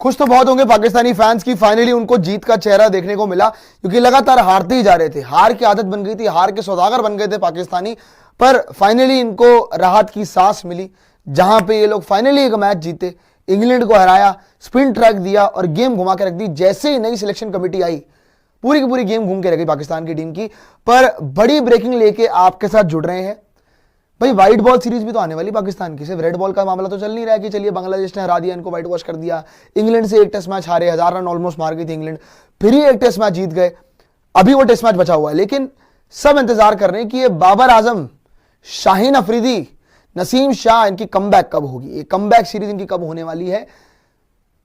खुश तो बहुत होंगे पाकिस्तानी फैंस की फाइनली उनको जीत का चेहरा देखने को मिला, क्योंकि लगातार हारते ही जा रहे थे, हार की आदत बन गई थी, हार के सौदागर बन गए थे पाकिस्तानी। पर फाइनली इनको राहत की सांस मिली, जहां पे ये लोग फाइनली एक मैच जीते, इंग्लैंड को हराया, स्पिन ट्रैक दिया और गेम घुमा के रख दी। जैसे ही नई सिलेक्शन कमेटी आई, पूरी की पूरी गेम घूम के रह गई पाकिस्तान की टीम की। पर बड़ी ब्रेकिंग लेके आपके साथ जुड़ रहे हैं भाई, व्हाइट बॉल सीरीज भी तो आने वाली पाकिस्तान की, सिर्फ रेड बॉल का मामला तो चल नहीं रहा है कि चलिए बांग्लादेश ने हरा दिया, इनको व्हाइट वॉश कर दिया, इंग्लैंड से एक टेस्ट मैच हारे, 1000 रन ऑलमोस्ट मार गई थी इंग्लैंड, फिर ही एक टेस्ट मैच जीत गए, अभी वो टेस्ट मैच बचा हुआ है। लेकिन सब इंतजार कर रहे हैं कि ये बाबर आजम, शाहीन अफरीदी, नसीम शाह, इनकी कमबैक कब होगी, ये कमबैक सीरीज इनकी कब होने वाली है।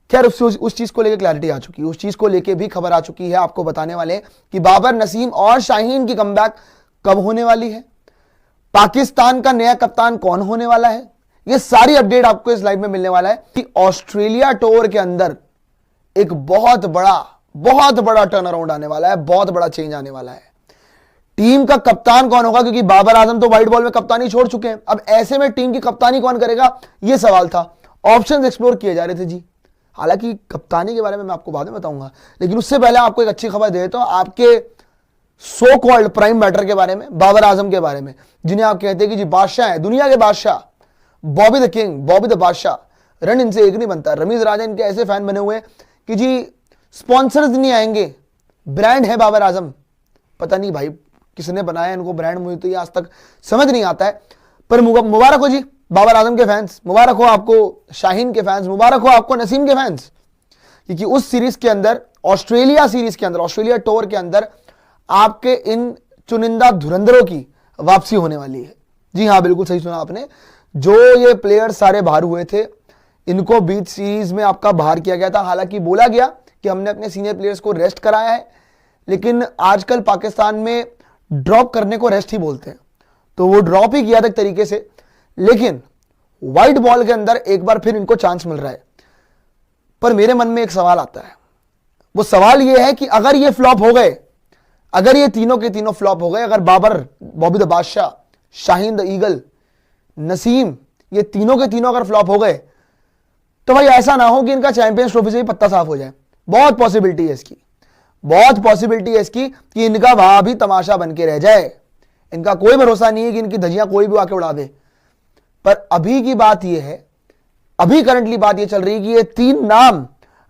खैर उस चीज को लेकर क्लैरिटी आ चुकी है, उस चीज को लेकर भी खबर आ चुकी है, आपको बताने वाले हैं कि बाबर, नसीम और शाहीन की कमबैक कब होने वाली है, पाकिस्तान का नया कप्तान कौन होने वाला है। ये सारी अपडेट आपको इस लाइव में मिलने वाला है कि ऑस्ट्रेलिया टूर के अंदर एक बहुत बड़ा टर्न अराउंड आने वाला है, बहुत बड़ा चेंज आने वाला है। टीम का कप्तान कौन होगा, क्योंकि बाबर आजम तो व्हाइट बॉल में कप्तानी छोड़ चुके हैं, अब ऐसे में टीम की कप्तानी कौन करेगा, यह सवाल था। ऑप्शंस एक्सप्लोर किए जा रहे थे जी, हालांकि कप्तानी के बारे में मैं आपको बाद में बताऊंगा, लेकिन उससे पहले आपको एक अच्छी खबर दे देता हूं आपके सो कॉल्ड प्राइम बैटर के बारे में, बाबर आजम के बारे में, जिन्हें आप कहते हैं कि जी बादशाह है, दुनिया के बादशाह, Bobby the king, Bobby the बादशाह, रन इनसे एक नहीं बनता। रमीज राजा इनके ऐसे फैन बने हुए हैं कि जी स्पॉन्सर्स नहीं आएंगे, ब्रांड है बाबर आजम। पता नहीं भाई किसने बनाया इनको ब्रांड, मुझे तो ये आज तक समझ नहीं आता है। पर मुबारक हो जी बाबर आजम के फैंस, मुबारक हो आपको शाहीन के फैंस, मुबारक हो आपको नसीम के फैंस, क्योंकि उस सीरीज के अंदर, ऑस्ट्रेलिया सीरीज के अंदर, ऑस्ट्रेलिया टूर के अंदर आपके इन चुनिंदा धुरंधरों की वापसी होने वाली है। जी हां, बिल्कुल सही सुना आपने, जो ये प्लेयर्स सारे बाहर हुए थे, इनको बीच सीरीज में आपका बाहर किया गया था। हालांकि बोला गया कि हमने अपने सीनियर प्लेयर्स को रेस्ट कराया है, लेकिन आजकल पाकिस्तान में ड्रॉप करने को रेस्ट ही बोलते हैं, तो वो ड्रॉप ही किया था एक तरीके से। लेकिन व्हाइट बॉल के अंदर एक बार फिर इनको चांस मिल रहा है। पर मेरे मन में एक सवाल आता है, वो सवाल ये है कि अगर ये फ्लॉप हो गए, अगर ये तीनों के तीनों फ्लॉप हो गए, अगर बाबर, बॉबी द बादशाह, शाहीन द ईगल, नसीम, ये तीनों के तीनों अगर फ्लॉप हो गए, तो भाई ऐसा ना हो कि इनका चैंपियंस ट्रॉफी से भी पत्ता साफ हो जाए। बहुत पॉसिबिलिटी है इसकी, बहुत पॉसिबिलिटी है इसकी कि इनका वहां भी तमाशा बन के रह जाए। इनका कोई भरोसा नहीं है कि इनकी धज्जियां कोई भी आके उड़ा दे। पर अभी की बात यह है, अभी करंटली बात यह चल रही है कि ये तीन नाम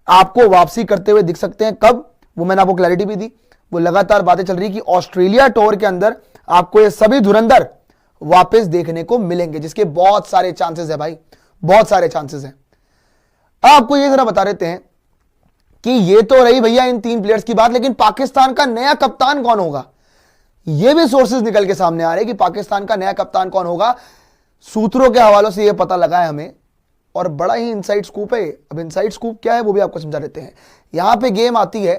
आपको वापसी करते हुए दिख सकते हैं। कब, वो मैंने आपको क्लैरिटी भी दी, वो लगातार बातें चल रही कि ऑस्ट्रेलिया टूर के अंदर आपको ये सभी धुरंधर वापस देखने को मिलेंगे, जिसके बहुत सारे चांसेस है भाई, बहुत सारे चांसेस हैं। आपको ये जरा बता देते हैं कि ये तो रही भैया इन तीन प्लेयर्स की बात, लेकिन पाकिस्तान का नया कप्तान कौन होगा, ये भी सोर्सेज निकल के सामने आ रहे हैं कि पाकिस्तान का नया कप्तान कौन होगा। सूत्रों के हवालों से यह पता लगा है हमें, और बड़ा ही इनसाइड स्कूप है। अब इनसाइड स्कूप क्या है वो भी आपको समझा देते हैं। यहां पे गेम आती है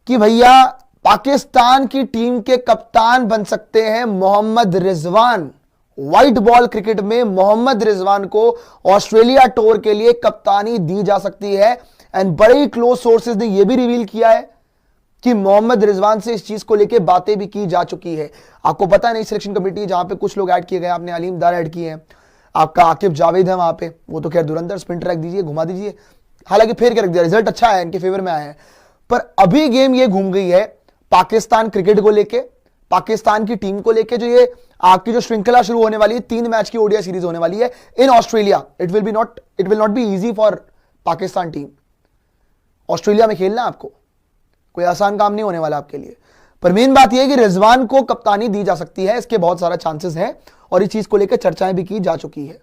कि भैया पाकिस्तान की टीम के कप्तान बन सकते हैं Mohammad Rizwan. White ball cricket में मोहम्मद रिजवान को ऑस्ट्रेलिया टूर के लिए कप्तानी दी जा सकती है। एंड बड़े ही क्लोज सोर्सेज ने यह भी रिवील किया है कि मोहम्मद रिजवान से इस चीज को लेकर बातें भी की जा चुकी है। आपको पता है, नई सिलेक्शन कमेटी जहां पे कुछ लोग ऐड किए गए, आपने अलीम दार ऐड किए हैं, आपका आकिब जावेद है वहां पे, वो तो खैर धुरंधर, स्पिन ट्रैक दीजिए, घुमा दीजिए, हालांकि फेर के रख दिया, रिजल्ट अच्छा है, इनके फेवर में आया है। पर अभी गेम ये घूम गई है पाकिस्तान क्रिकेट को लेके, पाकिस्तान की टीम को लेके, जो ये आपकी जो श्रृंखला शुरू होने वाली है, 3 मैच की ओडीआई सीरीज होने वाली है in Australia. It will not be easy for Pakistan team. Australia में खेलना आपको कोई आसान काम नहीं होने वाला आपके लिए। पर मेन बात यह है कि रिजवान को कप्तानी दी जा सकती है, इसके बहुत सारा चांसेस है, और इस चीज को लेकर चर्चाएं भी की जा चुकी है।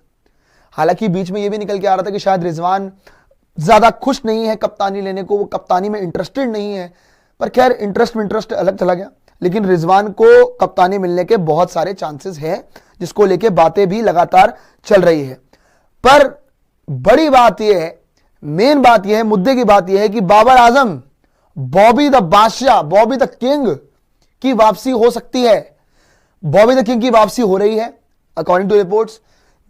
हालांकि बीच में यह भी निकल के आ रहा था कि शायद रिजवान ज्यादा खुश नहीं है कप्तानी लेने को, वो कप्तानी में इंटरेस्टेड नहीं है। पर खैर इंटरेस्ट अलग चला गया, लेकिन रिजवान को कप्तानी मिलने के बहुत सारे चांसेस हैं, जिसको लेके बातें भी लगातार चल रही है। पर बड़ी बात यह है, मेन बात यह है, मुद्दे की बात यह है कि बाबर आजम, बॉबी द बादशाह, बॉबी द किंग की वापसी हो सकती है। बॉबी द किंग की वापसी हो रही है according to reports.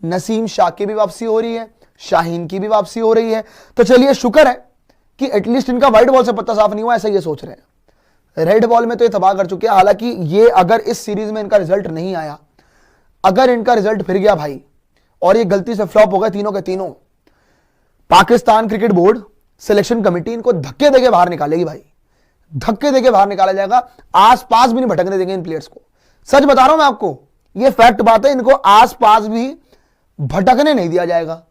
Naseem Shah की भी वापसी हो रही है, शाहीन की भी वापसी हो रही है। तो चलिए शुक्र है कि एटलीस्ट इनका व्हाइट बॉल से पत्ता साफ नहीं हुआ, ऐसा ये सोच रहे हैं। रेड बॉल में तो ये तबाह कर चुके हैं। हालांकि ये अगर इस सीरीज में इनका रिजल्ट नहीं आया, अगर इनका रिजल्ट फिर गया भाई और ये गलती से फ्लॉप हो गए तीनों के तीनों, Pakistan cricket board selection committee इनको धक्के देके बाहर निकालेगी भाई, धक्के देके बाहर निकाला जाएगा। आसपास भी नहीं भटकने देंगे इन प्लेयर्स को, सच बता रहा हूं मैं आपको, ये फैक्ट बात है, इनको आसपास भी भटकने नहीं दिया जाएगा।